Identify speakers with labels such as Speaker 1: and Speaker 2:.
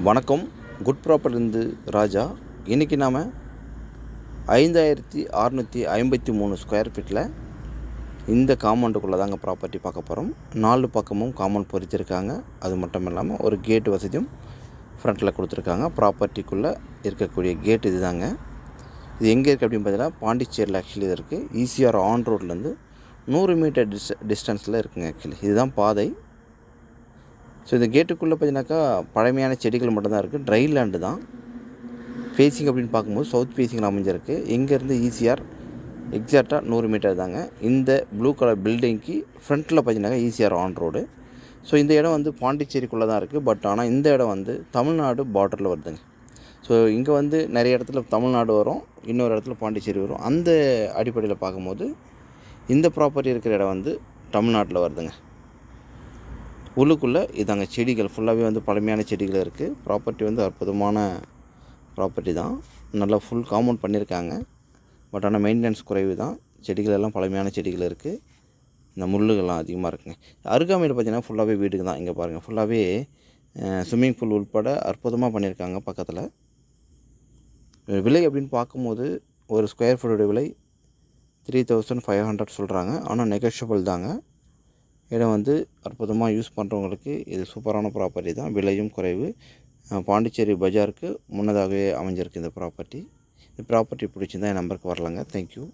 Speaker 1: வணக்கம். குட் ப்ராப்பர்ட்டிலேருந்து ராஜா. இன்றைக்கி நாம் 5653 ஸ்கொயர் ஃபீட்டில் இந்த காம்பவுண்டுக்குள்ளே தாங்க ப்ராப்பர்ட்டி பார்க்க போகிறோம். 4 பக்கமும் காம்பவுண்ட் பொறிச்சிருக்காங்க. அது மட்டும் இல்லாமல் ஒரு கேட்டு வசதியும் ஃப்ரண்ட்டில் கொடுத்துருக்காங்க. ப்ராப்பர்ட்டிக்குள்ளே இருக்கக்கூடிய கேட் இது தாங்க. இது எங்கே இருக்குது அப்படின்னு பார்த்தீங்கன்னா பாண்டிச்சேரியில் ஆக்சுவலி இது இருக்குது. ஈசிஆர் ஆன் ரோட்லேருந்து 100 மீட்டர் டிஸ்டன்ஸில் இருக்குங்க. ஆக்சுவலி இதுதான் பாதை. ஸோ இந்த கேட்டுக்குள்ளே பார்த்தீங்கன்னாக்கா பழமையான செடிகள் மட்டும்தான் இருக்குது. ட்ரை லேண்டு தான். ஃபேஸிங் அப்படின்னு பார்க்கும்போது சவுத் ஃபேஸிங்கில் அமைஞ்சிருக்கு. இங்கேருந்து ஈசிஆர் எக்ஸாக்டாக 100 மீட்டர் தாங்க. இந்த ப்ளூ கலர் பில்டிங்க்கு ஃப்ரண்ட்டில் பார்த்தீங்கன்னாக்கா ஈசிஆர் ஆன் ரோடு. ஸோ இந்த இடம் வந்து பாண்டிச்சேரிக்குள்ளே தான் இருக்குது. பட் ஆனால் இந்த இடம் வந்து தமிழ்நாடு பார்டரில் வருதுங்க. ஸோ இங்கே வந்து நிறைய இடத்துல தமிழ்நாடு வரும், இன்னொரு இடத்துல பாண்டிச்சேரி வரும். அந்த அடிப்படையில் பார்க்கும்போது இந்த ப்ராப்பர்ட்டி இருக்கிற இடம் வந்து தமிழ்நாட்டில் வருதுங்க. உள்ளுக்குள்ளே இதாங்க செடிகள் ஃபுல்லாகவே வந்து பழமையான செடிகள் இருக்குது. ப்ராப்பர்ட்டி வந்து அற்புதமான ப்ராப்பர்ட்டி தான். நல்லா ஃபுல் காம்பவுண்ட் பண்ணியிருக்காங்க. பட் ஆனால் மெயின்டெனன்ஸ் குறைவு தான். செடிகள் எல்லாம் பழமையான செடிகள் இருக்குது. இந்த முள்ளுகள்லாம் அதிகமாக இருக்குங்க. அருகாமையில் பார்த்திங்கன்னா ஃபுல்லாகவே வீடுக்கு தான். இங்கே பாருங்கள், ஃபுல்லாகவே ஸ்விம்மிங் பூல் உட்பட அற்புதமாக பண்ணியிருக்காங்க. பக்கத்தில் விலை அப்படின்னு பார்க்கும்போது ஒரு ஸ்கொயர் ஃபீட்டோட விலை 3500 சொல்கிறாங்க. ஆனால் நெகோஷியபிள் தாங்க. இடம் வந்து அற்புதமாக யூஸ் பண்ணுறவங்களுக்கு இது சூப்பரான ப்ராப்பர்ட்டி தான். விலையும் குறைவு. பாண்டிச்சேரி பஜாருக்கு முன்னதாகவே அமைஞ்சிருக்கு இந்த ப்ராப்பர்ட்டி. இந்த ப்ராப்பர்ட்டி பிடிச்சிருந்தால் என் நம்பருக்கு வரலாங்க. தேங்க்யூ.